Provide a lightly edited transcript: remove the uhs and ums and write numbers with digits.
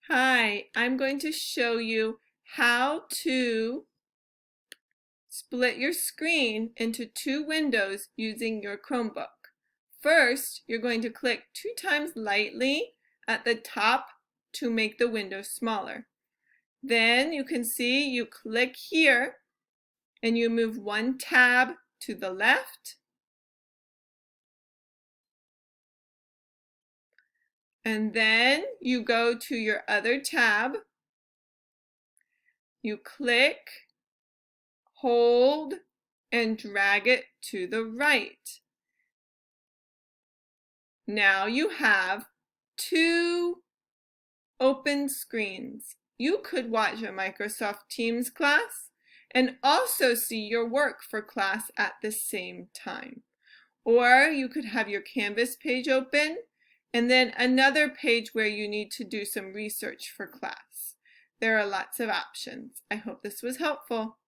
Hi, I'm going to show you how to split your screen into two windows using your Chromebook. First, you're going to click 2 times lightly at the top to make the window smaller. Then you can see you click here and you move 1 tab to the left. And then you go to your other tab. You click, hold, and drag it to the right. Now you have 2 open screens. You could watch a Microsoft Teams class and also see your work for class at the same time. Or you could have your Canvas page open and then another page where you need to do some research for class. There are lots of options. I hope this was helpful.